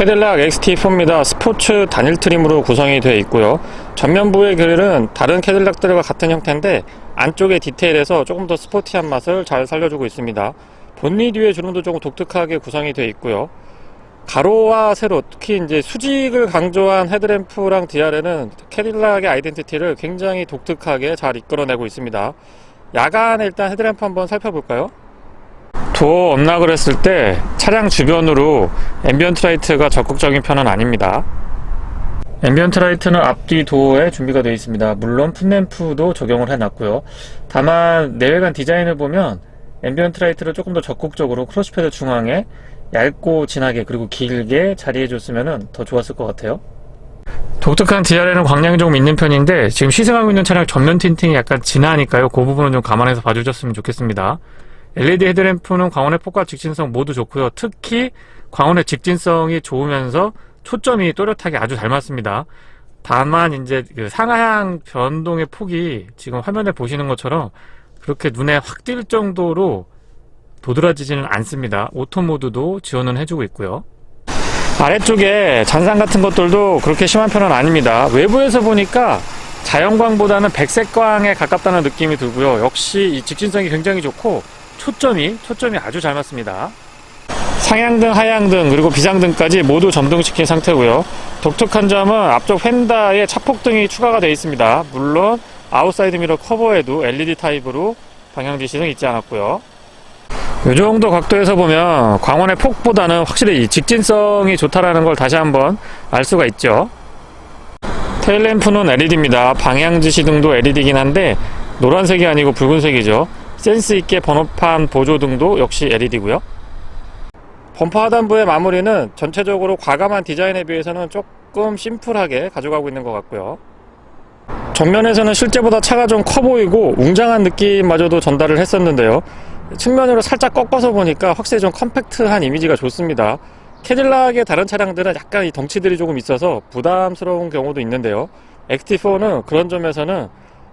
캐딜락 XT4입니다. 스포츠 단일 트림으로 구성이 되어 있고요. 전면부의 그릴은 다른 캐딜락들과 같은 형태인데 안쪽의 디테일에서 조금 더 스포티한 맛을 잘 살려주고 있습니다. 본닛 위에 주름도 조금 독특하게 구성이 되어 있고요. 가로와 세로, 특히 이제 수직을 강조한 헤드램프랑 DRL은 캐딜락의 아이덴티티를 굉장히 독특하게 잘 이끌어내고 있습니다. 야간에 일단 헤드램프 한번 살펴볼까요? 도어 언락을 했을 때 차량 주변으로 앰비언트 라이트가 적극적인 편은 아닙니다. 앰비언트 라이트는 앞뒤 도어에 준비가 되어 있습니다. 물론 풋램프도 적용을 해놨고요. 다만 내외관 디자인을 보면 앰비언트 라이트를 조금 더 적극적으로 크러쉬패드 중앙에 얇고 진하게 그리고 길게 자리해줬으면 더 좋았을 것 같아요. 독특한 DRL은 광량이 조금 있는 편인데 지금 시승하고 있는 차량 전면 틴팅이 약간 진하니까요. 그 부분은 좀 감안해서 봐주셨으면 좋겠습니다. LED 헤드램프는 광원의 폭과 직진성 모두 좋고요. 특히 광원의 직진성이 좋으면서 초점이 또렷하게 아주 잘 맞습니다. 다만 이제 그 상하향 변동의 폭이 지금 화면에 보시는 것처럼 그렇게 눈에 확 띌 정도로 도드라지지는 않습니다. 오토 모드도 지원은 해주고 있고요. 아래쪽에 잔상 같은 것들도 그렇게 심한 편은 아닙니다. 외부에서 보니까 자연광보다는 백색광에 가깝다는 느낌이 들고요. 역시 이 직진성이 굉장히 좋고 초점이 아주 잘 맞습니다. 상향등, 하향등, 그리고 비상등까지 모두 점등시킨 상태고요. 독특한 점은 앞쪽 휀다에 차폭등이 추가가 되어 있습니다. 물론 아웃사이드 미러 커버에도 LED 타입으로 방향 지시등 있지 않았고요. 이 정도 각도에서 보면 광원의 폭보다는 확실히 이 직진성이 좋다라는 걸 다시 한번 알 수가 있죠. 테일램프는 LED입니다. 방향 지시등도 LED이긴 한데 노란색이 아니고 붉은색이죠. 센스있게 번호판 보조등도 역시 LED고요. 범퍼 하단부의 마무리는 전체적으로 과감한 디자인에 비해서는 조금 심플하게 가져가고 있는 것 같고요. 전면에서는 실제보다 차가 좀 커 보이고 웅장한 느낌마저도 전달을 했었는데요. 측면으로 살짝 꺾어서 보니까 확실히 좀 컴팩트한 이미지가 좋습니다. 캐딜락의 다른 차량들은 약간 이 덩치들이 조금 있어서 부담스러운 경우도 있는데요. XT4는 그런 점에서는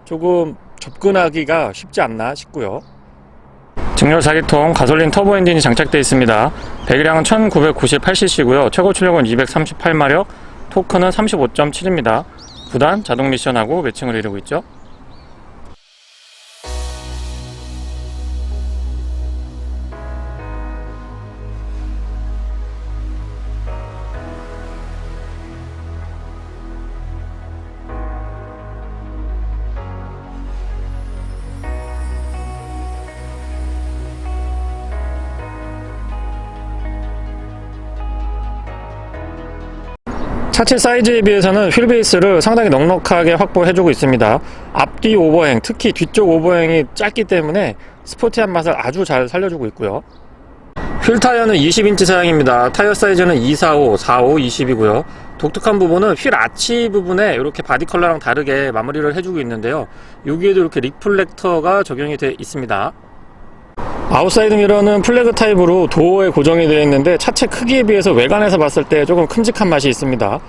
조금 접근하기가 쉽지 않나 싶고요. 직렬 4기통 가솔린 터보 엔진이 장착되어 있습니다. 배기량은 1998cc고요. 최고 출력은 238마력, 토크는 35.7입니다. 9단 자동 미션하고 매칭을 이루고 있죠. 차체 사이즈에 비해서는 휠 베이스를 상당히 넉넉하게 확보해주고 있습니다. 앞뒤 오버행, 특히 뒤쪽 오버행이 짧기 때문에 스포티한 맛을 아주 잘 살려주고 있고요. 휠 타이어는 20인치 사양입니다. 타이어 사이즈는 245, 45, 20이고요. 독특한 부분은 휠 아치 부분에 이렇게 바디 컬러랑 다르게 마무리를 해주고 있는데요. 여기에도 이렇게 리플렉터가 적용이 되어 있습니다. 아웃사이드 미러는 플래그 타입으로 도어에 고정이 되어 있는데 차체 크기에 비해서 외관에서 봤을 때 조금 큼직한 맛이 있습니다.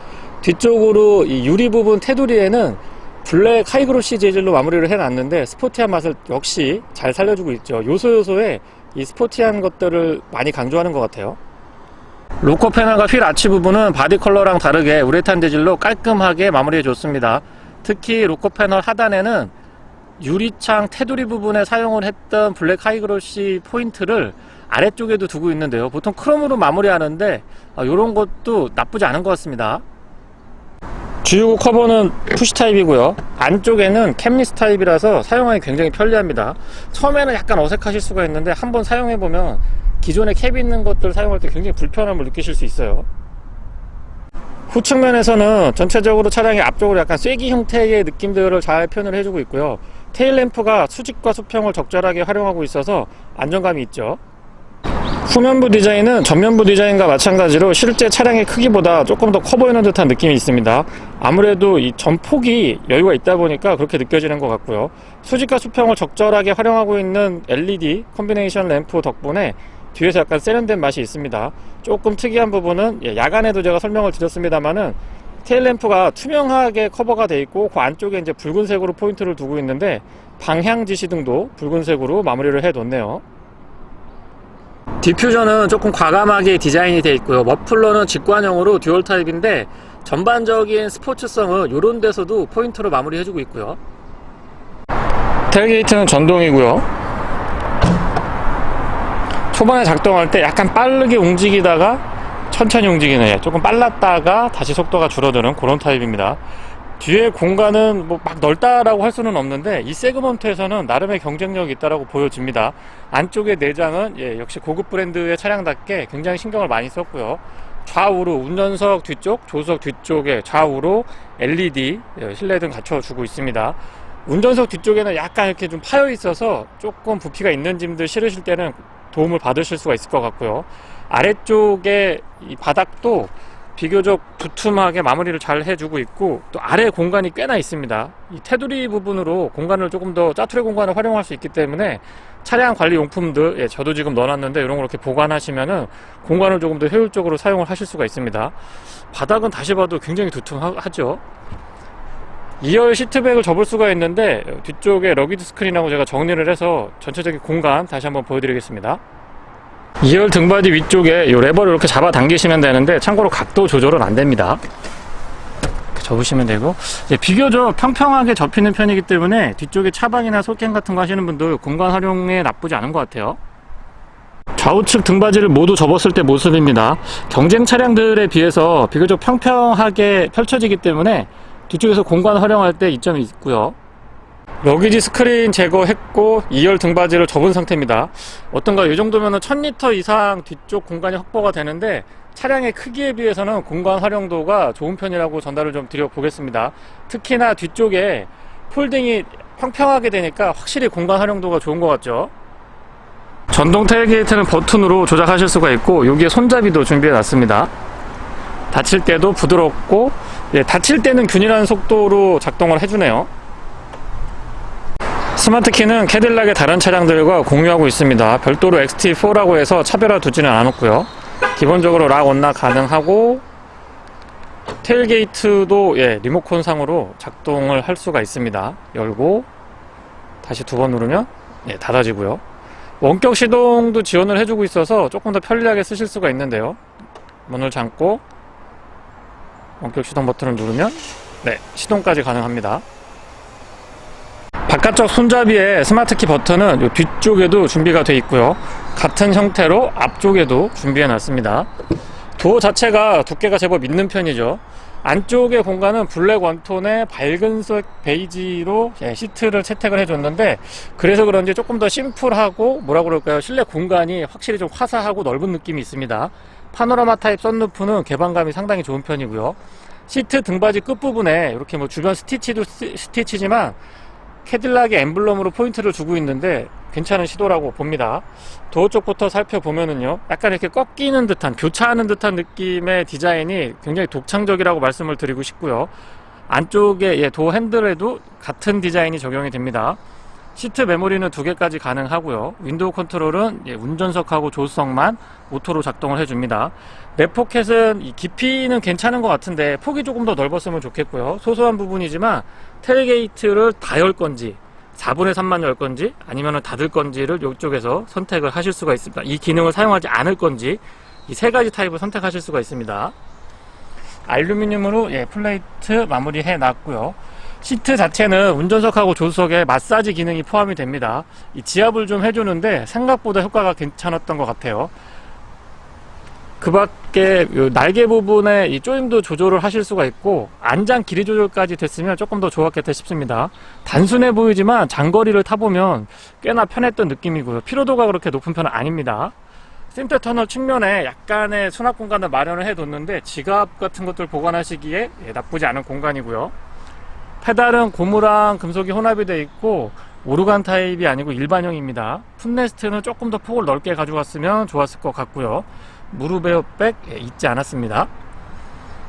뒤쪽으로 이 유리 부분 테두리에는 블랙 하이그로시 재질로 마무리를 해놨는데 스포티한 맛을 역시 잘 살려주고 있죠. 요소요소에 이 스포티한 것들을 많이 강조하는 것 같아요. 로커 패널과 휠 아치 부분은 바디 컬러랑 다르게 우레탄 재질로 깔끔하게 마무리해 줬습니다. 특히 로커 패널 하단에는 유리창 테두리 부분에 사용을 했던 블랙 하이그로시 포인트를 아래쪽에도 두고 있는데요. 보통 크롬으로 마무리하는데 이런 것도 나쁘지 않은 것 같습니다. 주유구 커버는 푸시 타입이고요. 안쪽에는 캠리스 타입이라서 사용하기 굉장히 편리합니다. 처음에는 약간 어색하실 수가 있는데 한번 사용해보면 기존에 캡이 있는 것들 사용할 때 굉장히 불편함을 느끼실 수 있어요. 후측면에서는 전체적으로 차량의 앞쪽으로 약간 쐐기 형태의 느낌들을 잘 표현을 해주고 있고요. 테일램프가 수직과 수평을 적절하게 활용하고 있어서 안정감이 있죠. 후면부 디자인은 전면부 디자인과 마찬가지로 실제 차량의 크기보다 조금 더 커 보이는 듯한 느낌이 있습니다. 아무래도 이 전폭이 여유가 있다 보니까 그렇게 느껴지는 것 같고요. 수직과 수평을 적절하게 활용하고 있는 LED 콤비네이션 램프 덕분에 뒤에서 약간 세련된 맛이 있습니다. 조금 특이한 부분은 야간에도 제가 설명을 드렸습니다만은 테일램프가 투명하게 커버가 되어 있고 그 안쪽에 이제 붉은색으로 포인트를 두고 있는데 방향 지시등도 붉은색으로 마무리를 해 뒀네요. 디퓨저는 조금 과감하게 디자인이 되어 있고요. 머플러는 직관형으로 듀얼 타입인데 전반적인 스포츠성은 이런 데서도 포인트로 마무리해주고 있고요. 테일게이트는 전동이고요. 초반에 작동할 때 약간 빠르게 움직이다가 천천히 움직이는, 조금 빨랐다가 다시 속도가 줄어드는 그런 타입입니다. 뒤에 공간은 뭐 막 넓다라고 할 수는 없는데 이 세그먼트에서는 나름의 경쟁력이 있다라고 보여집니다. 안쪽의 내장은 역시 고급 브랜드의 차량답게 굉장히 신경을 많이 썼고요. 좌우로 운전석 뒤쪽, 조수석 뒤쪽에 좌우로 LED 실내등 갖춰주고 있습니다. 운전석 뒤쪽에는 약간 이렇게 좀 파여 있어서 조금 부피가 있는 짐들 실으실 때는 도움을 받으실 수가 있을 것 같고요. 아래쪽에 이 바닥도 비교적 두툼하게 마무리를 잘 해주고 있고, 또 아래 공간이 꽤나 있습니다. 이 테두리 부분으로 공간을 조금 더 짜투리 공간을 활용할 수 있기 때문에 차량 관리 용품들, 저도 지금 넣어놨는데 이런 거 이렇게 보관하시면은 공간을 조금 더 효율적으로 사용을 하실 수가 있습니다. 바닥은 다시 봐도 굉장히 두툼하죠. 2열 시트백을 접을 수가 있는데 뒤쪽에 러기드 스크린하고 제가 정리를 해서 전체적인 공간 다시 한번 보여드리겠습니다. 2열 등받이 위쪽에 이 레버를 이렇게 잡아 당기시면 되는데, 참고로 각도 조절은 안 됩니다. 이렇게 접으시면 되고, 비교적 평평하게 접히는 편이기 때문에 뒤쪽에 차박이나 솔캠 같은 거 하시는 분들 공간 활용에 나쁘지 않은 것 같아요. 좌우측 등받이를 모두 접었을 때 모습입니다. 경쟁 차량들에 비해서 비교적 평평하게 펼쳐지기 때문에 뒤쪽에서 공간 활용할 때 이점이 있고요. 러기지 스크린 제거했고 2열 등받이를 접은 상태입니다. 어떤가, 이 정도면 1000리터 이상 뒤쪽 공간이 확보가 되는데 차량의 크기에 비해서는 공간 활용도가 좋은 편이라고 전달을 좀 드려보겠습니다. 특히나 뒤쪽에 폴딩이 평평하게 되니까 확실히 공간 활용도가 좋은 것 같죠. 전동 테일게이트는 버튼으로 조작하실 수가 있고, 여기에 손잡이도 준비해 놨습니다. 닫힐 때도 부드럽고, 닫힐 때는 균일한 속도로 작동을 해주네요. 스마트 키는 캐딜락의 다른 차량들과 공유하고 있습니다. 별도로 XT4라고 해서 차별화 두지는 않았고요. 기본적으로 락 언락 가능하고, 테일게이트도 리모컨 상으로 작동을 할 수가 있습니다. 열고 다시 두 번 누르면 닫아지고요. 원격 시동도 지원을 해주고 있어서 조금 더 편리하게 쓰실 수가 있는데요. 문을 잠고 원격 시동 버튼을 누르면 시동까지 가능합니다. 바깥쪽 손잡이에 스마트키 버튼은 이 뒤쪽에도 준비가 되어 있고요. 같은 형태로 앞쪽에도 준비해 놨습니다. 도어 자체가 두께가 제법 있는 편이죠. 안쪽의 공간은 블랙 원톤의 밝은색 베이지로 시트를 채택을 해줬는데, 그래서 그런지 조금 더 심플하고 뭐라 그럴까요, 실내 공간이 확실히 좀 화사하고 넓은 느낌이 있습니다. 파노라마 타입 썬루프는 개방감이 상당히 좋은 편이고요. 시트 등받이 끝부분에 이렇게 주변 스티치도 스티치지만 캐딜락의 엠블럼으로 포인트를 주고 있는데 괜찮은 시도라고 봅니다. 도어 쪽부터 살펴보면은요, 약간 이렇게 꺾이는 듯한, 교차하는 듯한 느낌의 디자인이 굉장히 독창적이라고 말씀을 드리고 싶고요. 안쪽에 도어 핸들에도 같은 디자인이 적용이 됩니다. 시트 메모리는 2개까지 가능하고요. 윈도우 컨트롤은 운전석하고 조수석만 오토로 작동을 해줍니다. 랩포켓은 이 깊이는 괜찮은 것 같은데 폭이 조금 더 넓었으면 좋겠고요. 소소한 부분이지만 테일게이트를 다 열 건지 4분의 3만 열 건지 아니면 닫을 건지를 이쪽에서 선택을 하실 수가 있습니다. 이 기능을 사용하지 않을 건지 이 3가지 타입을 선택하실 수가 있습니다. 알루미늄으로 플레이트 마무리해 놨고요. 시트 자체는 운전석하고 조수석에 마사지 기능이 포함이 됩니다. 이 지압을 좀 해주는데 생각보다 효과가 괜찮았던 것 같아요. 그 밖에 날개 부분에 이 조임도 조절을 하실 수가 있고, 안장 길이 조절까지 됐으면 조금 더 좋았겠다 싶습니다. 단순해 보이지만 장거리를 타보면 꽤나 편했던 느낌이고요. 피로도가 그렇게 높은 편은 아닙니다. 센터 터널 측면에 약간의 수납 공간을 마련을 해뒀는데 지갑 같은 것들 보관하시기에 나쁘지 않은 공간이고요. 페달은 고무랑 금속이 혼합이 되어 있고 오르간 타입이 아니고 일반형입니다. 풋레스트는 조금 더 폭을 넓게 가져갔으면 좋았을 것 같고요. 무릎 에어백 있지 않았습니다.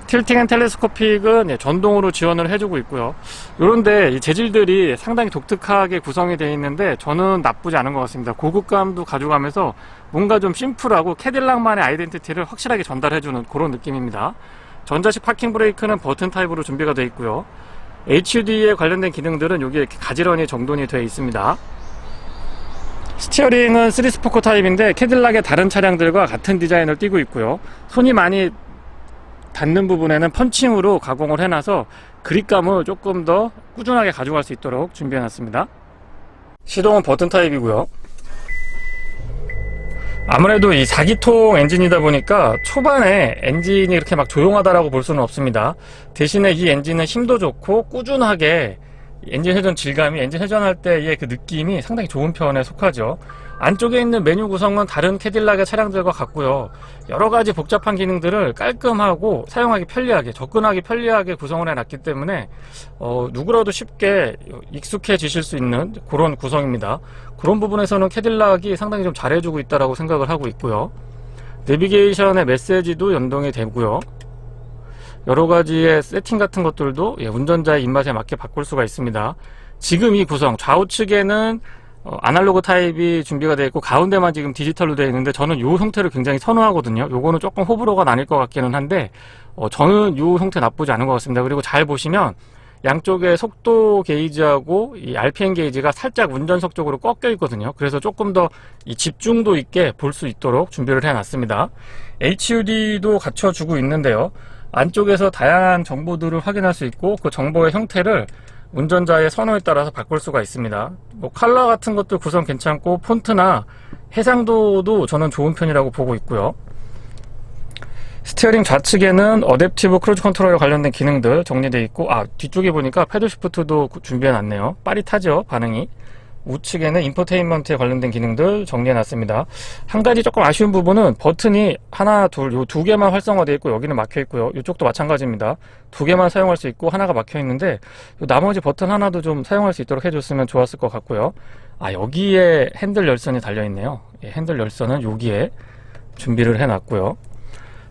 틸팅 앤 텔레스코픽은 전동으로 지원을 해주고 있고요. 이런데 이 재질들이 상당히 독특하게 구성이 되어 있는데 저는 나쁘지 않은 것 같습니다. 고급감도 가져가면서 뭔가 좀 심플하고 캐딜락만의 아이덴티티를 확실하게 전달해주는 그런 느낌입니다. 전자식 파킹 브레이크는 버튼 타입으로 준비가 되어 있고요. HUD에 관련된 기능들은 여기에 이렇게 가지런히 정돈이 되어 있습니다. 스티어링은 3스포크 타입인데 캐딜락의 다른 차량들과 같은 디자인을 띠고 있고요. 손이 많이 닿는 부분에는 펀칭으로 가공을 해놔서 그립감을 조금 더 꾸준하게 가져갈 수 있도록 준비해놨습니다. 시동은 버튼 타입이고요. 아무래도 이 4기통 엔진이다 보니까 초반에 엔진이 이렇게 막 조용하다라고 볼 수는 없습니다. 대신에 이 엔진은 힘도 좋고 꾸준하게 엔진 회전 질감이, 엔진 회전할 때의 그 느낌이 상당히 좋은 편에 속하죠. 안쪽에 있는 메뉴 구성은 다른 캐딜락의 차량들과 같고요. 여러가지 복잡한 기능들을 깔끔하고 사용하기 편리하게, 접근하기 편리하게 구성을 해놨기 때문에 누구라도 쉽게 익숙해지실 수 있는 그런 구성입니다. 그런 부분에서는 캐딜락이 상당히 좀 잘해주고 있다고 생각을 하고 있고요. 내비게이션의 메시지도 연동이 되고요. 여러가지의 세팅 같은 것들도 운전자의 입맛에 맞게 바꿀 수가 있습니다. 지금 이 구성 좌우측에는 아날로그 타입이 준비가 되어 있고 가운데만 지금 디지털로 되어 있는데 저는 이 형태를 굉장히 선호하거든요. 요거는 조금 호불호가 나뉠 것 같기는 한데 저는 이 형태 나쁘지 않은 것 같습니다. 그리고 잘 보시면 양쪽에 속도 게이지하고 이 RPM 게이지가 살짝 운전석 쪽으로 꺾여 있거든요. 그래서 조금 더 이 집중도 있게 볼 수 있도록 준비를 해놨습니다. HUD도 갖춰주고 있는데요. 안쪽에서 다양한 정보들을 확인할 수 있고 그 정보의 형태를 운전자의 선호에 따라서 바꿀 수가 있습니다. 뭐 컬러 같은 것도 구성 괜찮고 폰트나 해상도도 저는 좋은 편이라고 보고 있고요. 스티어링 좌측에는 어댑티브 크루즈 컨트롤에 관련된 기능들 정리되어 있고 뒤쪽에 보니까 패들 시프트도 준비해 놨네요. 빠릿하죠, 반응이. 우측에는 인포테인먼트에 관련된 기능들 정리해 놨습니다. 한 가지 조금 아쉬운 부분은 버튼이 하나, 둘, 요 두 개만 활성화되어 있고 여기는 막혀 있고요. 이쪽도 마찬가지입니다. 두 개만 사용할 수 있고 하나가 막혀 있는데 나머지 버튼 하나도 좀 사용할 수 있도록 해줬으면 좋았을 것 같고요. 여기에 핸들 열선이 달려 있네요. 핸들 열선은 여기에 준비를 해 놨고요.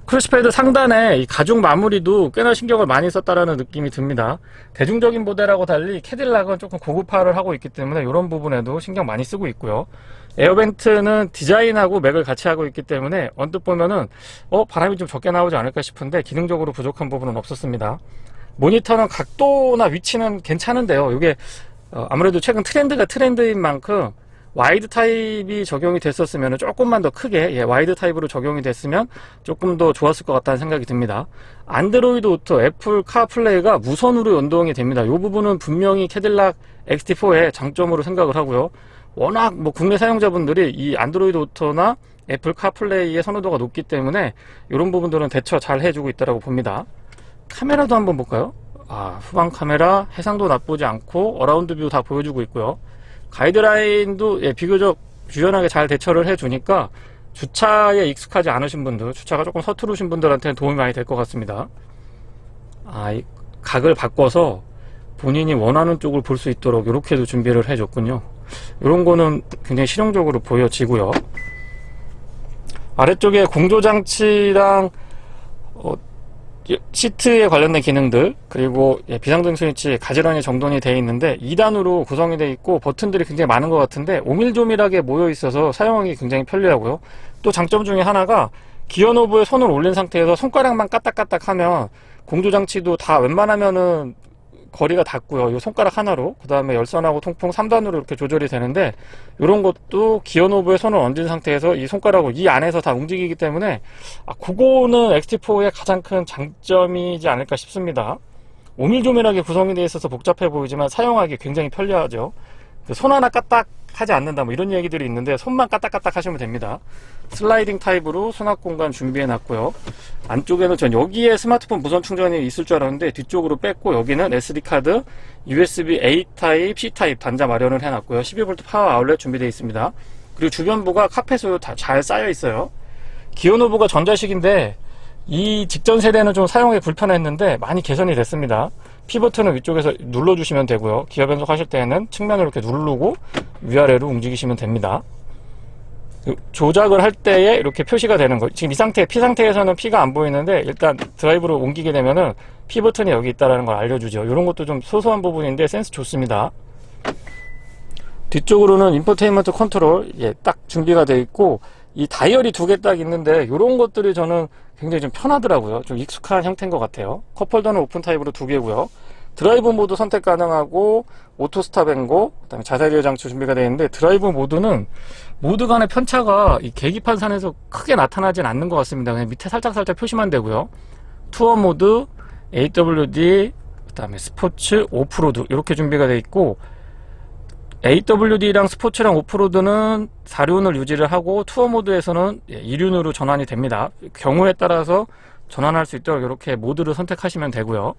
크루시패드 상단에 이 가죽 마무리도 꽤나 신경을 많이 썼다라는 느낌이 듭니다. 대중적인 모델하고 달리 캐딜락은 조금 고급화를 하고 있기 때문에 이런 부분에도 신경 많이 쓰고 있고요. 에어벤트는 디자인하고 맥을 같이 하고 있기 때문에 언뜻 보면은 바람이 좀 적게 나오지 않을까 싶은데 기능적으로 부족한 부분은 없었습니다. 모니터는 각도나 위치는 괜찮은데요. 이게 아무래도 최근 트렌드가 트렌드인 만큼 와이드 타입이 적용이 됐었으면 조금만 더 크게 와이드 타입으로 적용이 됐으면 조금 더 좋았을 것 같다는 생각이 듭니다. 안드로이드 오토, 애플 카플레이가 무선으로 연동이 됩니다. 이 부분은 분명히 캐딜락 XT4의 장점으로 생각을 하고요. 워낙 국내 사용자분들이 이 안드로이드 오토나 애플 카플레이의 선호도가 높기 때문에 이런 부분들은 대처 잘 해주고 있다고 봅니다. 카메라도 한번 볼까요? 후방 카메라 해상도 나쁘지 않고 어라운드 뷰 다 보여주고 있고요. 가이드라인도 비교적 유연하게 잘 대처를 해주니까 주차에 익숙하지 않으신 분들, 주차가 조금 서투르신 분들한테는 도움이 많이 될 것 같습니다. 이 각을 바꿔서 본인이 원하는 쪽을 볼 수 있도록 이렇게도 준비를 해줬군요. 이런 거는 굉장히 실용적으로 보여지고요. 아래쪽에 공조장치랑 시트에 관련된 기능들, 그리고 비상등 스위치 가지런히 정돈이 되어 있는데 2단으로 구성이 되어 있고 버튼들이 굉장히 많은 것 같은데 오밀조밀하게 모여 있어서 사용하기 굉장히 편리하고요. 또 장점 중에 하나가 기어 노브에 손을 올린 상태에서 손가락만 까딱까딱 하면 공조장치도 다 웬만하면은 거리가 닿고요. 이 손가락 하나로, 그 다음에 열선하고 통풍 3단으로 이렇게 조절이 되는데 이런 것도 기어 노브에 손을 얹은 상태에서 이 손가락을 이 안에서 다 움직이기 때문에 그거는 XT4의 가장 큰 장점이지 않을까 싶습니다. 오밀조밀하게 구성이 되어 있어서 복잡해 보이지만 사용하기 굉장히 편리하죠. 손 하나 까딱 하지 않는다 이런 얘기들이 있는데 손만 까딱까딱 하시면 됩니다. 슬라이딩 타입으로 수납 공간 준비해 놨고요. 안쪽에는 전 여기에 스마트폰 무선 충전이 있을 줄 알았는데 뒤쪽으로 뺐고 여기는 SD카드, USB A 타입, C 타입 단자 마련을 해 놨고요. 12V 파워 아울렛 준비되어 있습니다. 그리고 주변부가 카펫으로 다 잘 쌓여 있어요. 기어 노브가 전자식인데 이 직전 세대는 좀 사용하기 불편했는데 많이 개선이 됐습니다. P 버튼을 위쪽에서 눌러주시면 되고요. 기어 변속 하실 때는 측면으로 이렇게 누르고 위아래로 움직이시면 됩니다. 조작을 할 때에 이렇게 표시가 되는 거. 지금 이 상태, P 상태에서는 P가 안 보이는데 일단 드라이브로 옮기게 되면은 P 버튼이 여기 있다는 걸 알려주죠. 이런 것도 좀 소소한 부분인데 센스 좋습니다. 뒤쪽으로는 인포테인먼트 컨트롤 딱 준비가 되어 있고 이 다이얼이 두 개 딱 있는데 이런 것들이 저는 굉장히 좀 편하더라고요. 좀 익숙한 형태인 것 같아요. 컵홀더는 오픈 타입으로 두 개고요. 드라이브 모드 선택 가능하고 오토 스탑 앤고, 그다음에 자세 제어 장치 준비가 되어 있는데, 드라이브 모드는 모드 간의 편차가 이 계기판상에서 크게 나타나진 않는 것 같습니다. 그냥 밑에 살짝 표시만 되고요. 투어 모드, AWD, 그다음에 스포츠, 오프로드 이렇게 준비가 되어 있고, AWD랑 스포츠랑 오프로드는 4륜을 유지를 하고, 투어 모드에서는 2륜으로 전환이 됩니다. 경우에 따라서 전환할 수 있도록 이렇게 모드를 선택하시면 되고요.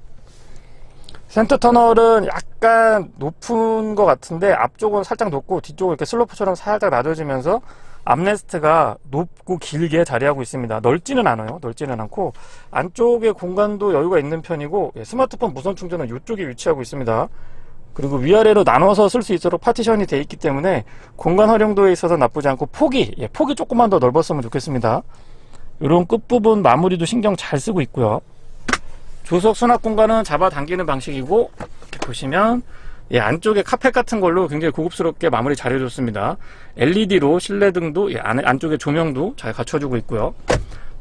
센터 터널은 약간 높은 것 같은데, 앞쪽은 살짝 높고 뒤쪽은 이렇게 슬로프처럼 살짝 낮아지면서 암레스트가 높고 길게 자리하고 있습니다. 넓지는 않아요. 넓지는 않고 안쪽에 공간도 여유가 있는 편이고, 스마트폰 무선 충전은 이쪽에 위치하고 있습니다. 그리고 위아래로 나눠서 쓸 수 있도록 파티션이 되어 있기 때문에 공간 활용도에 있어서 나쁘지 않고, 폭이 조금만 더 넓었으면 좋겠습니다. 이런 끝부분 마무리도 신경 잘 쓰고 있고요. 조석 수납 공간은 잡아당기는 방식이고, 이렇게 보시면 안쪽에 카펫 같은 걸로 굉장히 고급스럽게 마무리 잘 해줬습니다. LED로 실내등도 안쪽에 조명도 잘 갖춰주고 있고요.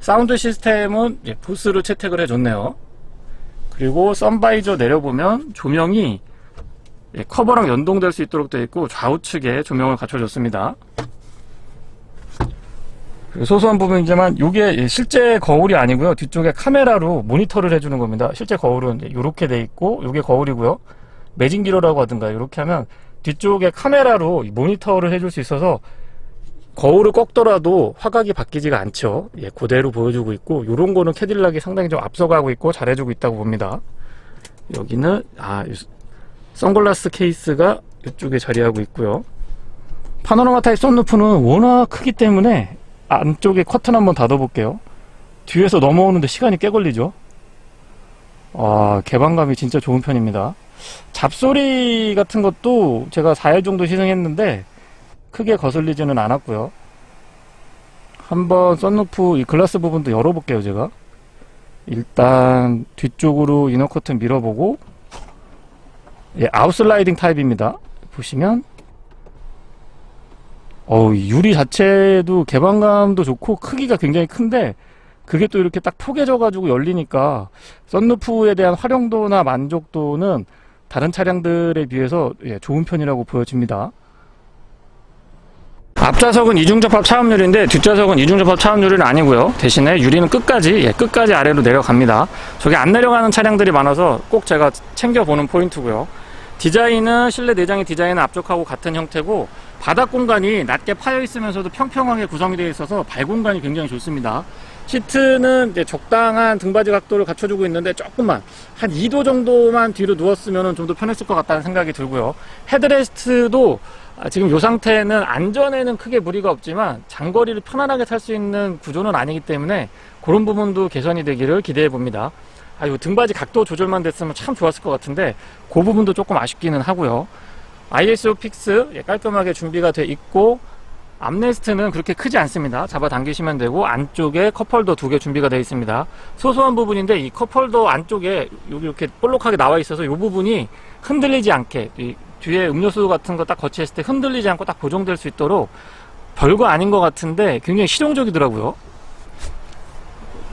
사운드 시스템은 보스를 채택을 해줬네요. 그리고 선바이저 내려보면 조명이 커버랑 연동될 수 있도록 되어 있고, 좌우측에 조명을 갖춰줬습니다. 소소한 부분이지만 이게 실제 거울이 아니고요. 뒤쪽에 카메라로 모니터를 해주는 겁니다. 실제 거울은 이렇게 돼 있고, 이게 거울이고요. 매진기로라고 하든가 이렇게 하면 뒤쪽에 카메라로 모니터를 해줄 수 있어서 거울을 꺾더라도 화각이 바뀌지가 않죠. 그대로 보여주고 있고, 이런 거는 캐딜락이 상당히 좀 앞서가고 있고 잘해주고 있다고 봅니다. 여기는 선글라스 케이스가 이쪽에 자리하고 있고요. 파노라마 타입 썬루프는 워낙 크기 때문에 안쪽에 커튼 한번 닫아 볼게요. 뒤에서 넘어오는데 시간이 꽤 걸리죠. 개방감이 진짜 좋은 편입니다. 잡소리 같은 것도 제가 4일 정도 시승했는데 크게 거슬리지는 않았고요. 한번 썬루프 이 글라스 부분도 열어볼게요. 제가 일단 뒤쪽으로 이너 커튼 밀어보고, 아웃슬라이딩 타입입니다. 보시면 유리 자체도 개방감도 좋고 크기가 굉장히 큰데, 그게 또 이렇게 딱 포개져 가지고 열리니까 썬루프에 대한 활용도나 만족도는 다른 차량들에 비해서 좋은 편이라고 보여집니다. 앞좌석은 이중접합 차음유리인데 뒷좌석은 이중접합 차음유리는 아니고요. 대신에 유리는 끝까지 아래로 내려갑니다. 저게 안 내려가는 차량들이 많아서 꼭 제가 챙겨보는 포인트고요. 디자인은 실내 내장의 디자인은 앞쪽하고 같은 형태고, 바닥 공간이 낮게 파여 있으면서도 평평하게 구성이 되어 있어서 발 공간이 굉장히 좋습니다. 시트는 적당한 등받이 각도를 갖춰주고 있는데, 조금만 한 2도 정도만 뒤로 누웠으면 좀 더 편했을 것 같다는 생각이 들고요. 헤드레스트도 지금 이 상태는 안전에는 크게 무리가 없지만 장거리를 편안하게 탈 수 있는 구조는 아니기 때문에 그런 부분도 개선이 되기를 기대해 봅니다. 이 등받이 각도 조절만 됐으면 참 좋았을 것 같은데 그 부분도 조금 아쉽기는 하고요. ISO 픽스 깔끔하게 준비가 돼 있고, 암레스트는 그렇게 크지 않습니다. 잡아당기시면 되고, 안쪽에 컵홀더 2개 준비가 되어 있습니다. 소소한 부분인데 이 컵홀더 안쪽에 여기 이렇게 볼록하게 나와 있어서 이 부분이 흔들리지 않게, 뒤에 음료수 같은 거 딱 거치했을 때 흔들리지 않고 딱 고정될 수 있도록, 별거 아닌 것 같은데 굉장히 실용적이더라고요.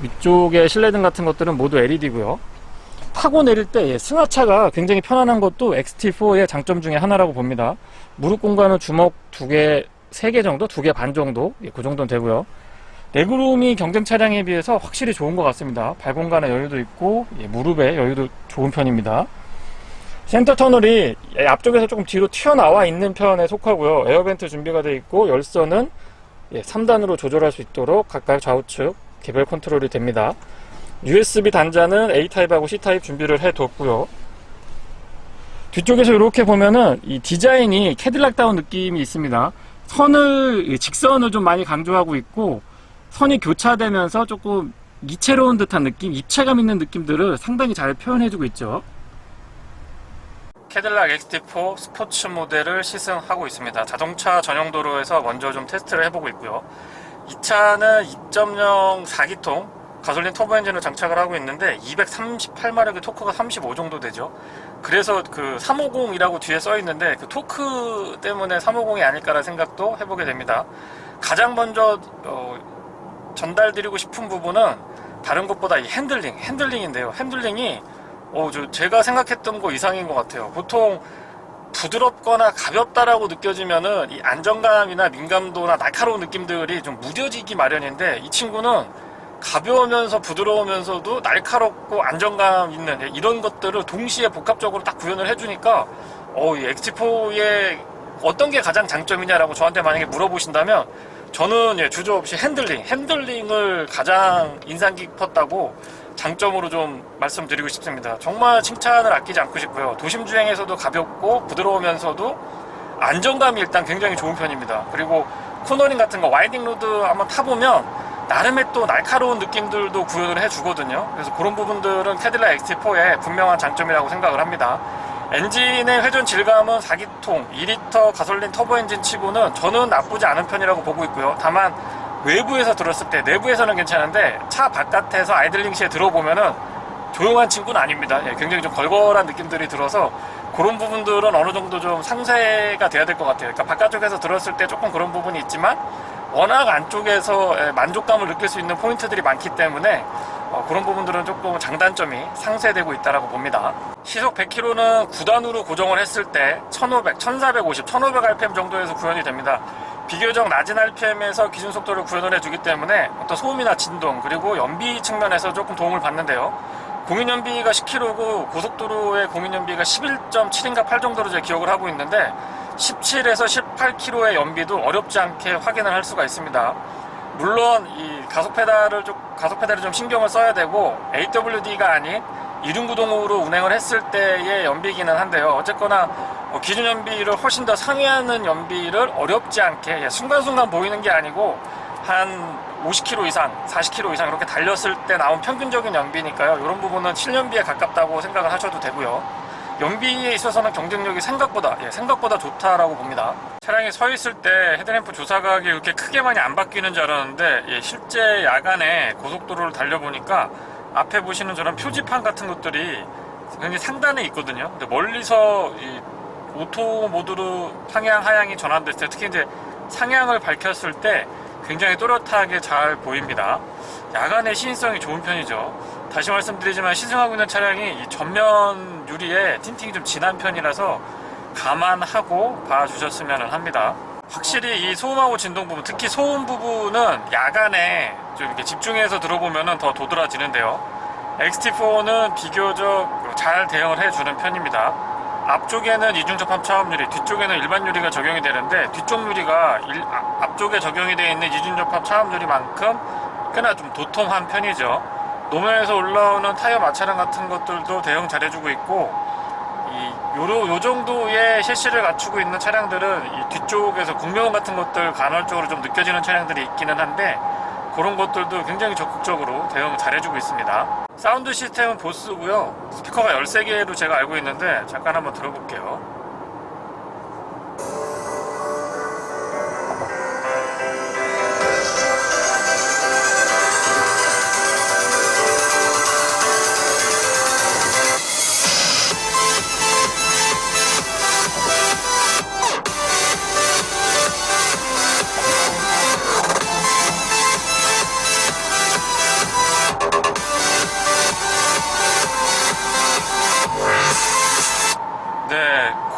위쪽에 실내등 같은 것들은 모두 LED고요. 타고 내릴 때 승하차가 굉장히 편안한 것도 XT4의 장점 중에 하나라고 봅니다. 무릎 공간은 주먹 2개, 3개 정도? 2개 반 정도? 그 정도는 되고요. 레그룸이 경쟁 차량에 비해서 확실히 좋은 것 같습니다. 발 공간에 여유도 있고, 무릎에 여유도 좋은 편입니다. 센터 터널이 앞쪽에서 조금 뒤로 튀어나와 있는 편에 속하고요. 에어벤트 준비가 되어 있고, 열선은 3단으로 조절할 수 있도록 각각 좌우측 개별 컨트롤이 됩니다. USB 단자는 A타입하고 C타입 준비를 해뒀고요. 뒤쪽에서 이렇게 보면은 이 디자인이 캐딜락다운 느낌이 있습니다. 직선을 좀 많이 강조하고 있고, 선이 교차되면서 조금 이채로운 듯한 느낌, 입체감 있는 느낌들을 상당히 잘 표현해주고 있죠. 캐딜락 XT4 스포츠 모델을 시승하고 있습니다. 자동차 전용 도로에서 먼저 좀 테스트를 해보고 있고요. 이 차는 2.0 4기통 가솔린 터보 엔진을 장착을 하고 있는데 238마력의 토크가 35 정도 되죠. 그래서 그 350이라고 뒤에 써 있는데 그 토크 때문에 350이 아닐까라는 생각도 해보게 됩니다. 가장 먼저 전달드리고 싶은 부분은 다른 것보다 이 핸들링인데요. 핸들링이 제가 생각했던 거 이상인 것 같아요. 보통 부드럽거나 가볍다라고 느껴지면은 이 안정감이나 민감도나 날카로운 느낌들이 좀 무뎌지기 마련인데, 이 친구는 가벼우면서 부드러우면서도 날카롭고 안정감 있는 이런 것들을 동시에 복합적으로 딱 구현을 해주니까 이 엑스티4의 어떤 게 가장 장점이냐라고 저한테 만약에 물어보신다면, 저는 주저없이 핸들링을 가장 인상 깊었다고 장점으로 좀 말씀드리고 싶습니다. 정말 칭찬을 아끼지 않고 싶고요. 도심 주행에서도 가볍고 부드러우면서도 안정감이 일단 굉장히 좋은 편입니다. 그리고 코너링 같은 거, 와이딩 로드 한번 타보면 나름의 또 날카로운 느낌들도 구현을 해주거든요. 그래서 그런 부분들은 캐딜락 엑스티4의 분명한 장점이라고 생각을 합니다. 엔진의 회전 질감은 4기통 2리터 가솔린 터보 엔진 치고는 저는 나쁘지 않은 편이라고 보고 있고요. 다만 외부에서 들었을 때, 내부에서는 괜찮은데 차 바깥에서 아이들링 시에 들어보면은 조용한 친구는 아닙니다. 굉장히 좀 걸걸한 느낌들이 들어서 그런 부분들은 어느 정도 좀 상쇄가 돼야 될 것 같아요. 그러니까 바깥쪽에서 들었을 때 조금 그런 부분이 있지만 워낙 안쪽에서 만족감을 느낄 수 있는 포인트들이 많기 때문에 그런 부분들은 조금 장단점이 상쇄되고 있다고 봅니다. 시속 100km는 9단으로 고정을 했을 때 1500, 1450, 1500rpm 정도에서 구현이 됩니다. 비교적 낮은 RPM에서 기준 속도를 구현을 해주기 때문에 어떤 소음이나 진동, 그리고 연비 측면에서 조금 도움을 받는데요. 공인연비가 10km고 고속도로의 공인연비가 11.7인가 8 정도로 제가 기억을 하고 있는데 17에서 18km의 연비도 어렵지 않게 확인을 할 수가 있습니다. 물론 이 가속 페달을 좀 신경을 써야 되고 AWD가 아닌 이륜구동으로 운행을 했을 때의 연비기는 한데요. 어쨌거나 기준 연비를 훨씬 더 상회하는 연비를 어렵지 않게 순간순간 보이는 게 아니고 한 50km 이상, 40km 이상 이렇게 달렸을 때 나온 평균적인 연비니까요. 이런 부분은 7연비에 가깝다고 생각을 하셔도 되고요. 연비에 있어서는 경쟁력이 생각보다 좋다라고 봅니다. 차량이 서 있을 때 헤드램프 조사각이 이렇게 크게 많이 안 바뀌는 줄 알았는데 실제 야간에 고속도로를 달려보니까 앞에 보시는 저런 표지판 같은 것들이 굉장히 상단에 있거든요. 근데 멀리서 이 오토 모드로 상향 하향이 전환됐을 때, 특히 이제 상향을 밝혔을 때 굉장히 또렷하게 잘 보입니다. 야간에 시인성이 좋은 편이죠. 다시 말씀드리지만 시승하고 있는 차량이 이 전면 유리에 틴팅이 좀 진한 편이라서 감안하고 봐주셨으면 합니다. 확실히 이 소음하고 진동 부분, 특히 소음 부분은 야간에 좀 이렇게 집중해서 들어보면 더 도드라지는데요. XT4는 비교적 잘 대응을 해주는 편입니다. 앞쪽에는 이중접합 차음 유리, 뒤쪽에는 일반 유리가 적용이 되는데, 뒤쪽 유리가 앞쪽에 적용이 되어 있는 이중접합 차음 유리만큼 꽤나 좀 도톰한 편이죠. 노면에서 올라오는 타이어 마찰음 같은 것들도 대응 잘해주고 있고, 요 정도의 셰시를 갖추고 있는 차량들은 이 뒤쪽에서 공명음 같은 것들 간헐적으로 좀 느껴지는 차량들이 있기는 한데, 그런 것들도 굉장히 적극적으로 대응 잘해주고 있습니다. 사운드 시스템은 보스고요. 스피커가 13개로 제가 알고 있는데 잠깐 한번 들어볼게요.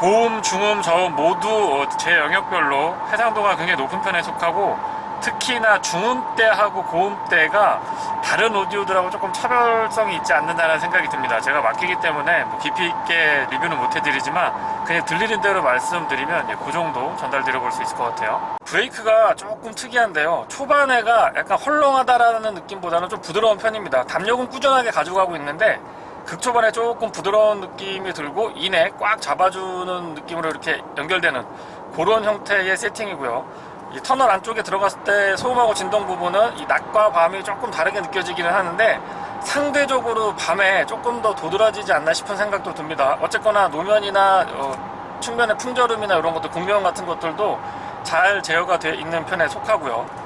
고음, 중음, 저음 모두 제 영역별로 해상도가 굉장히 높은 편에 속하고, 특히나 중음대하고 고음대가 다른 오디오들하고 조금 차별성이 있지 않는다는 생각이 듭니다. 제가 맡기기 때문에 깊이 있게 리뷰는 못 해드리지만 그냥 들리는 대로 말씀드리면 그 정도 전달드려 볼 수 있을 것 같아요. 브레이크가 조금 특이한데요. 초반에가 약간 헐렁하다라는 느낌보다는 좀 부드러운 편입니다. 담력은 꾸준하게 가져가고 있는데 극초반에 조금 부드러운 느낌이 들고 이내 꽉 잡아주는 느낌으로 이렇게 연결되는 그런 형태의 세팅이고요. 이 터널 안쪽에 들어갔을 때 소음하고 진동 부분은 이 낮과 밤이 조금 다르게 느껴지기는 하는데, 상대적으로 밤에 조금 더 도드라지지 않나 싶은 생각도 듭니다. 어쨌거나 노면이나 측면의 풍절음이나 이런 것들, 공명 같은 것들도 잘 제어가 되어 있는 편에 속하고요.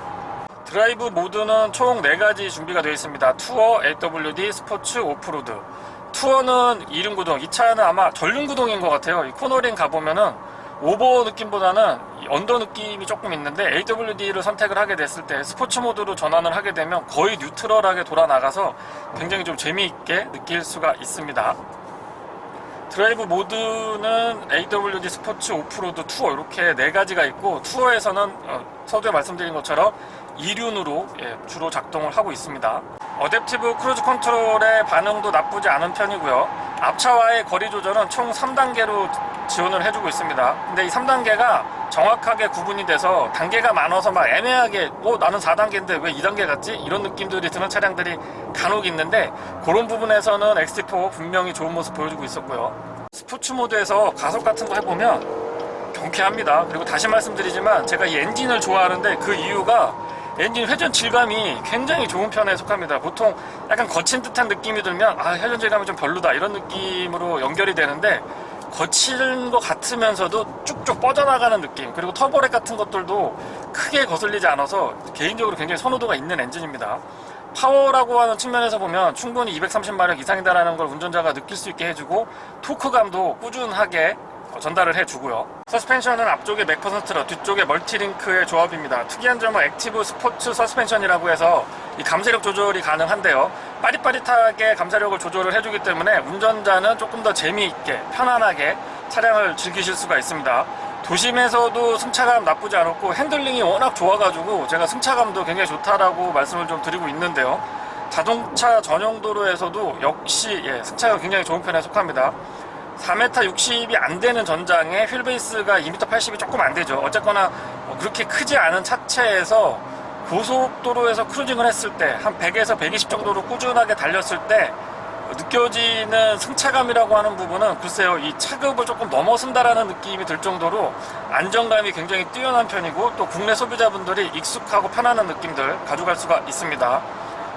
드라이브 모드는 총 4가지 준비가 되어 있습니다. 투어, AWD, 스포츠, 오프로드. 투어는 이륜구동, 이 차는 아마 전륜구동인 것 같아요. 이 코너링 가보면은 오버 느낌보다는 언더 느낌이 조금 있는데, AWD를 선택을 하게 됐을 때 스포츠 모드로 전환을 하게 되면 거의 뉴트럴하게 돌아 나가서 굉장히 좀 재미있게 느낄 수가 있습니다. 드라이브 모드는 AWD 스포츠 오프로드 투어 이렇게 4가지가 있고, 투어에서는 서두에 말씀드린 것처럼 2륜으로 주로 작동을 하고 있습니다. 어댑티브 크루즈 컨트롤의 반응도 나쁘지 않은 편이고요. 앞차와의 거리 조절은 총 3단계로 지원을 해주고 있습니다. 근데 이 3단계가 정확하게 구분이 돼서 단계가 많아서 막 애매하게 나는 4단계인데 왜 2단계 같지? 이런 느낌들이 드는 차량들이 간혹 있는데, 그런 부분에서는 XT4 분명히 좋은 모습 보여주고 있었고요. 스포츠 모드에서 가속 같은 거 해보면 경쾌합니다. 그리고 다시 말씀드리지만 제가 이 엔진을 좋아하는데 그 이유가 엔진 회전 질감이 굉장히 좋은 편에 속합니다. 보통 약간 거친 듯한 느낌이 들면 회전 질감이 좀 별로다 이런 느낌으로 연결이 되는데, 거친 것 같으면서도 쭉쭉 뻗어나가는 느낌, 그리고 터보렉 같은 것들도 크게 거슬리지 않아서 개인적으로 굉장히 선호도가 있는 엔진입니다. 파워라고 하는 측면에서 보면 충분히 230마력 이상이다라는 걸 운전자가 느낄 수 있게 해주고, 토크감도 꾸준하게 전달을 해주고요. 서스펜션은 앞쪽에 맥퍼센트러, 뒤쪽에 멀티링크의 조합입니다. 특이한 점은 액티브 스포츠 서스펜션이라고 해서 이 감쇄력 조절이 가능한데요. 빠릿빠릿하게 감쇄력을 조절을 해주기 때문에 운전자는 조금 더 재미있게 편안하게 차량을 즐기실 수가 있습니다. 도심에서도 승차감 나쁘지 않았고, 핸들링이 워낙 좋아가지고 제가 승차감도 굉장히 좋다라고 말씀을 좀 드리고 있는데요. 자동차 전용 도로에서도 역시 승차가 굉장히 좋은 편에 속합니다. 4m 60이 안 되는 전장에 휠베이스가 2m 80이 조금 안 되죠. 어쨌거나 그렇게 크지 않은 차체에서 고속도로에서 크루징을 했을 때 한 100에서 120 정도로 꾸준하게 달렸을 때 느껴지는 승차감이라고 하는 부분은 글쎄요, 이 차급을 조금 넘어선다라는 느낌이 들 정도로 안정감이 굉장히 뛰어난 편이고, 또 국내 소비자분들이 익숙하고 편안한 느낌들 가져갈 수가 있습니다.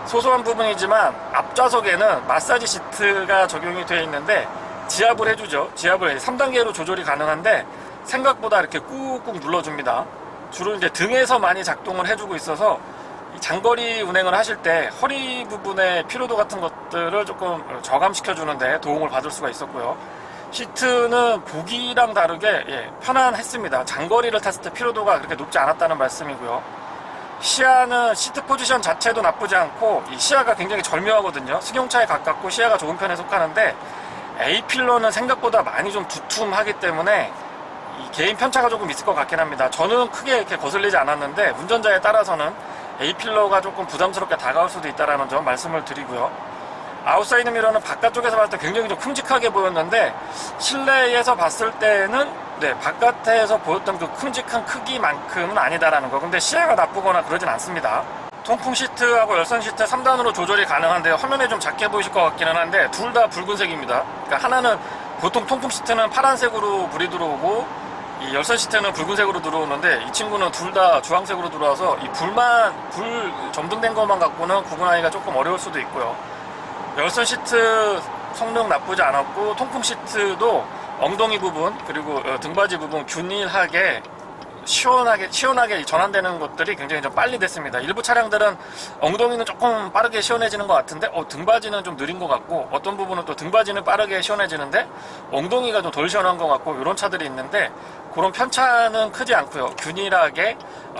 소소한 부분이지만 앞좌석에는 마사지 시트가 적용이 되어 있는데 지압을 해주죠. 지압을 3단계로 조절이 가능한데 생각보다 이렇게 꾹꾹 눌러줍니다. 주로 이제 등에서 많이 작동을 해주고 있어서 장거리 운행을 하실 때 허리 부분의 피로도 같은 것들을 조금 저감시켜주는데 도움을 받을 수가 있었고요. 시트는 보기랑 다르게 편안했습니다. 장거리를 탔을 때 피로도가 그렇게 높지 않았다는 말씀이고요. 시야는 시트 포지션 자체도 나쁘지 않고, 이 시야가 굉장히 절묘하거든요. 승용차에 가깝고 시야가 좋은 편에 속하는데, A필러는 생각보다 많이 좀 두툼하기 때문에 이 개인 편차가 조금 있을 것 같긴 합니다. 저는 크게 이렇게 거슬리지 않았는데, 운전자에 따라서는 A필러가 조금 부담스럽게 다가올 수도 있다는 점 말씀을 드리고요. 아웃사이드 미러는 바깥쪽에서 봤을 때 굉장히 좀 큼직하게 보였는데, 실내에서 봤을 때는 바깥에서 보였던 그 큼직한 크기만큼은 아니다라는 거. 근데 시야가 나쁘거나 그러진 않습니다. 통풍 시트하고 열선 시트 3단으로 조절이 가능한데, 화면에 좀 작게 보이실 것 같기는 한데 둘 다 붉은색입니다. 그러니까 하나는 보통 통풍 시트는 파란색으로 불이 들어오고 이 열선 시트는 붉은색으로 들어오는데, 이 친구는 둘 다 주황색으로 들어와서 이 불 점등된 것만 갖고는 구분하기가 조금 어려울 수도 있고요. 열선 시트 성능 나쁘지 않았고, 통풍 시트도 엉덩이 부분 그리고 등받이 부분 균일하게 시원하게 전환되는 것들이 굉장히 좀 빨리 됐습니다. 일부 차량들은 엉덩이는 조금 빠르게 시원해지는 것 같은데 등받이는 좀 느린 것 같고, 어떤 부분은 또 등받이는 빠르게 시원해지는데 엉덩이가 좀 덜 시원한 것 같고, 이런 차들이 있는데 그런 편차는 크지 않고요. 균일하게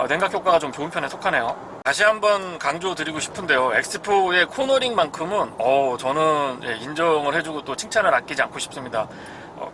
냉각 효과가 좀 좋은 편에 속하네요. 다시 한번 강조드리고 싶은데요, X4의 코너링만큼은 저는 인정을 해주고 또 칭찬을 아끼지 않고 싶습니다.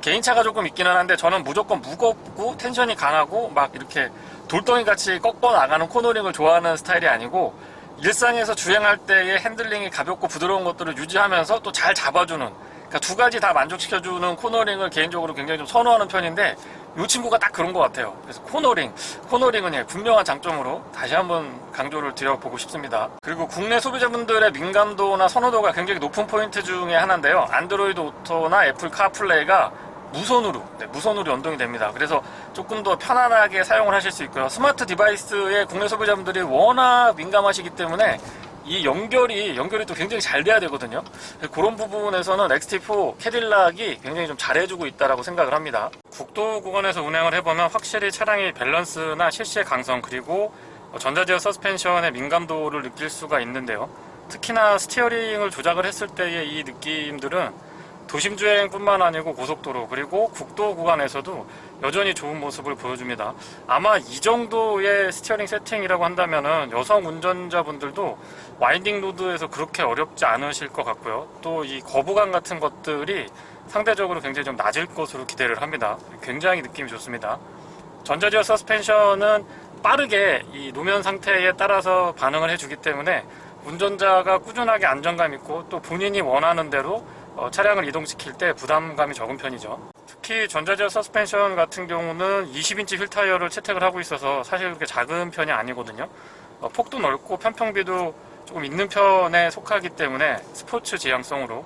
개인차가 조금 있기는 한데, 저는 무조건 무겁고 텐션이 강하고 막 이렇게 돌덩이 같이 꺾어 나가는 코너링을 좋아하는 스타일이 아니고, 일상에서 주행할 때의 핸들링이 가볍고 부드러운 것들을 유지하면서 또 잘 잡아주는, 그러니까 두 가지 다 만족시켜주는 코너링을 개인적으로 굉장히 좀 선호하는 편인데, 이 친구가 딱 그런 것 같아요. 그래서 코너링은 분명한 장점으로 다시 한번 강조를 드려보고 싶습니다. 그리고 국내 소비자분들의 민감도나 선호도가 굉장히 높은 포인트 중에 하나인데요, 안드로이드 오토나 애플 카플레이가 무선으로 연동이 됩니다. 그래서 조금 더 편안하게 사용을 하실 수 있고요. 스마트 디바이스에 국내 소비자분들이 워낙 민감하시기 때문에 이 연결이 또 굉장히 잘 돼야 되거든요. 그런 부분에서는 XT4 캐딜락이 굉장히 좀 잘해주고 있다라고 생각을 합니다. 국도 구간에서 운행을 해보면 확실히 차량의 밸런스나 실시의 강성, 그리고 전자제어 서스펜션의 민감도를 느낄 수가 있는데요. 특히나 스티어링을 조작을 했을 때의 이 느낌들은 도심주행뿐만 아니고 고속도로 그리고 국도 구간에서도 여전히 좋은 모습을 보여줍니다. 아마 이 정도의 스티어링 세팅이라고 한다면은 여성 운전자분들도 와인딩 로드에서 그렇게 어렵지 않으실 것 같고요. 또 이 거부감 같은 것들이 상대적으로 굉장히 좀 낮을 것으로 기대를 합니다. 굉장히 느낌이 좋습니다. 전자제어 서스펜션은 빠르게 이 노면 상태에 따라서 반응을 해주기 때문에 운전자가 꾸준하게 안정감 있고 또 본인이 원하는 대로 차량을 이동시킬 때 부담감이 적은 편이죠. 특히 전자제어 서스펜션 같은 경우는 20인치 휠 타이어를 채택을 하고 있어서 사실 그렇게 작은 편이 아니거든요. 폭도 넓고 편평비도 조금 있는 편에 속하기 때문에 스포츠 지향성으로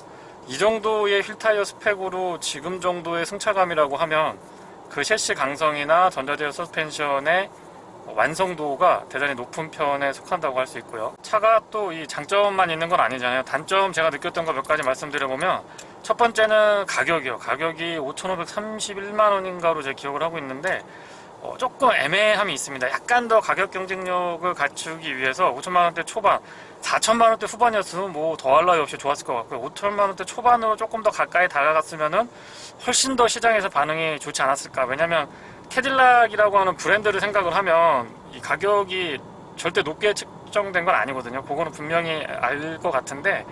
이 정도의 휠 타이어 스펙으로 지금 정도의 승차감이라고 하면 그 셰시 강성이나 전자제어 서스펜션의 완성도가 대단히 높은 편에 속한다고 할 수 있고요. 차가 또 이 장점만 있는 건 아니잖아요. 단점 제가 느꼈던 거 몇 가지 말씀드려보면, 첫 번째는 가격이요. 가격이 5,531만원인가로 제 기억을 하고 있는데 조금 애매함이 있습니다. 약간 더 가격 경쟁력을 갖추기 위해서 5천만원대 초반, 4천만원대 후반이었으면 뭐 더할 나위 없이 좋았을 것 같고요. 5천만원대 초반으로 조금 더 가까이 다가갔으면은 훨씬 더 시장에서 반응이 좋지 않았을까. 왜냐면 캐딜락이라고 하는 브랜드를 생각을 하면 이 가격이 절대 높게 책정된 건 아니거든요. 그거는 분명히 알 것 같은데,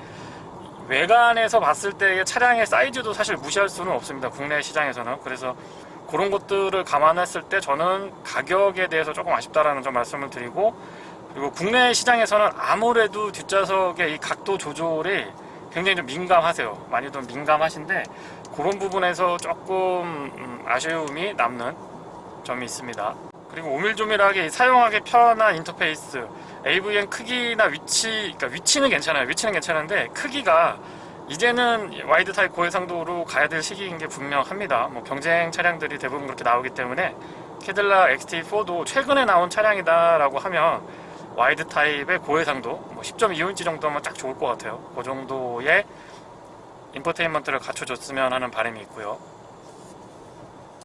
외관에서 봤을 때의 차량의 사이즈도 사실 무시할 수는 없습니다. 국내 시장에서는. 그래서 그런 것들을 감안했을 때 저는 가격에 대해서 조금 아쉽다라는 점 말씀을 드리고, 그리고 국내 시장에서는 아무래도 뒷좌석의 이 각도 조절이 굉장히 좀 민감하세요. 많이 좀 민감하신데 그런 부분에서 조금 아쉬움이 남는 점이 있습니다. 그리고 오밀조밀하게 사용하기 편한 인터페이스, AVM 크기나 위치, 그러니까 위치는 괜찮아요. 위치는 괜찮은데 크기가 이제는 와이드 타입 고해상도로 가야 될 시기인 게 분명합니다. 뭐 경쟁 차량들이 대부분 그렇게 나오기 때문에 캐딜락 XT4도 최근에 나온 차량이다라고 하면 와이드 타입의 고해상도 뭐 10.25인치 정도면 딱 좋을 것 같아요. 그 정도의 인포테인먼트를 갖춰줬으면 하는 바람이 있고요.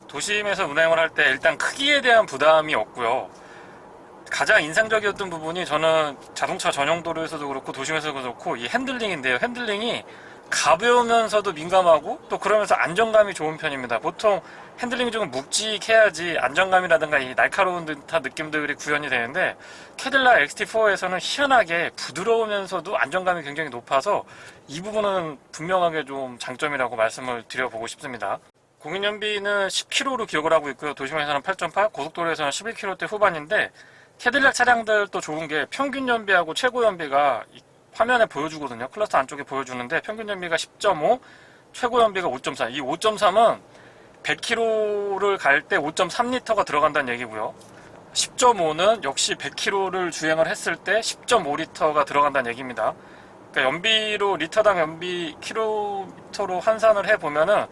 도심에서 운행을 할 때 일단 크기에 대한 부담이 없고요. 가장 인상적이었던 부분이 저는 자동차 전용 도로에서도 그렇고 도심에서도 그렇고 이 핸들링인데요. 핸들링이 가벼우면서도 민감하고 또 그러면서 안정감이 좋은 편입니다. 보통 핸들링이 좀 묵직해야지 안정감이라든가 이 날카로운 듯한 느낌들이 구현이 되는데, 캐딜락 XT4에서는 희한하게 부드러우면서도 안정감이 굉장히 높아서 이 부분은 분명하게 좀 장점이라고 말씀을 드려보고 싶습니다. 공인연비는 10km로 기억을 하고 있고요. 도심에서는 8.8, 고속도로에서는 11km대 후반인데, 캐딜락 차량들 또 좋은 게 평균 연비하고 최고 연비가 화면에 보여주거든요. 클러스터 안쪽에 보여주는데 평균 연비가 10.5, 최고 연비가 5.4. 이 5.3은 100km를 갈 때 5.3L가 들어간다는 얘기고요. 10.5는 역시 100km를 주행을 했을 때 10.5L가 들어간다는 얘기입니다. 그러니까 연비로 리터당 연비 킬로미터로 환산을 해보면은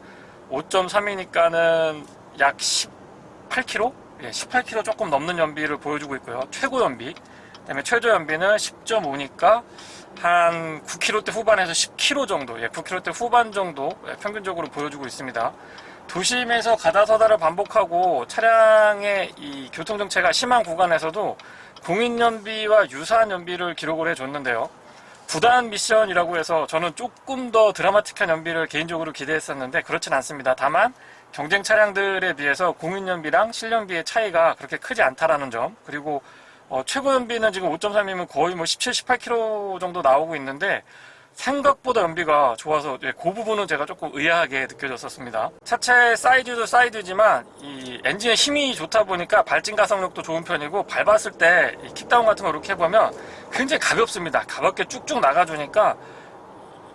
5.3이니까는 약 18km? 예, 18km 조금 넘는 연비를 보여주고 있고요. 최고 연비. 그다음에 최저 연비는 10.5니까 한 9km대 후반에서 10km 정도, 9km대 후반 정도 평균적으로 보여주고 있습니다. 도심에서 가다 서다를 반복하고 차량의 이 교통정체가 심한 구간에서도 공인연비와 유사한 연비를 기록을 해줬는데요. 구단 미션이라고 해서 저는 조금 더 드라마틱한 연비를 개인적으로 기대했었는데 그렇진 않습니다. 다만 경쟁 차량들에 비해서 공인연비랑 실연비의 차이가 그렇게 크지 않다라는 점, 그리고 최고 연비는 지금 5.3이면 거의 뭐 17, 18km 정도 나오고 있는데 생각보다 연비가 좋아서 그 부분은 제가 조금 의아하게 느껴졌었습니다. 차체 사이즈도 사이즈지만 이 엔진의 힘이 좋다 보니까 발진 가속력도 좋은 편이고, 밟았을 때 이 킥다운 같은 거 이렇게 해보면 굉장히 가볍습니다. 가볍게 쭉쭉 나가주니까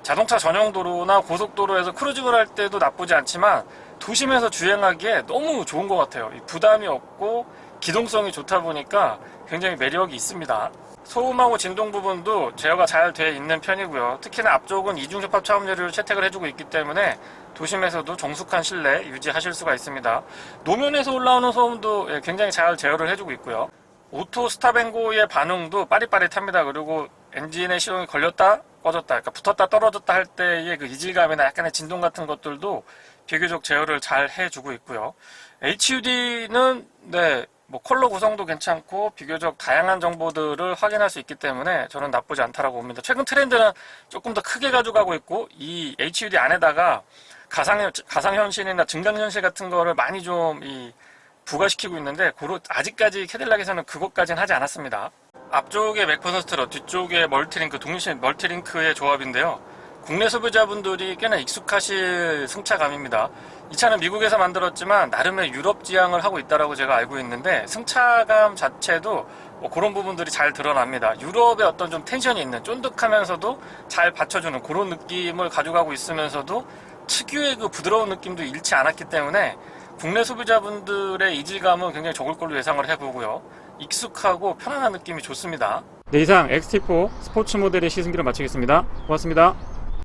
자동차 전용 도로나 고속도로에서 크루징을 할 때도 나쁘지 않지만 도심에서 주행하기에 너무 좋은 것 같아요. 부담이 없고 기동성이 좋다 보니까 굉장히 매력이 있습니다. 소음하고 진동 부분도 제어가 잘 되어 있는 편이고요. 특히나 앞쪽은 이중접합 차음유리를 채택을 해주고 있기 때문에 도심에서도 정숙한 실내 유지하실 수가 있습니다. 노면에서 올라오는 소음도 굉장히 잘 제어를 해주고 있고요. 오토 스탑앤고의 반응도 빠릿빠릿합니다. 그리고 엔진의 시동이 걸렸다 꺼졌다, 그러니까 붙었다 떨어졌다 할 때의 그 이질감이나 약간의 진동 같은 것들도 비교적 제어를 잘 해주고 있고요. HUD는 뭐 컬러 구성도 괜찮고 비교적 다양한 정보들을 확인할 수 있기 때문에 저는 나쁘지 않다라고 봅니다. 최근 트렌드는 조금 더 크게 가져가고 있고, 이 HUD 안에다가 가상현실이나 증강현실 같은 거를 많이 좀 부과시키고 있는데, 아직까지 캐딜락에서는 그것까지는 하지 않았습니다. 앞쪽에 맥퍼슨 스트럿, 뒤쪽에 멀티링크, 독립식 멀티링크의 조합인데요. 국내 소비자분들이 꽤나 익숙하실 승차감입니다. 이 차는 미국에서 만들었지만 나름의 유럽 지향을 하고 있다고 제가 알고 있는데, 승차감 자체도 그런 부분들이 잘 드러납니다. 유럽의 어떤 좀 텐션이 있는, 쫀득하면서도 잘 받쳐주는 그런 느낌을 가져가고 있으면서도 특유의 그 부드러운 느낌도 잃지 않았기 때문에 국내 소비자분들의 이질감은 굉장히 적을 걸로 예상을 해보고요. 익숙하고 편안한 느낌이 좋습니다. 네, 이상 XT4 스포츠 모델의 시승기를 마치겠습니다. 고맙습니다.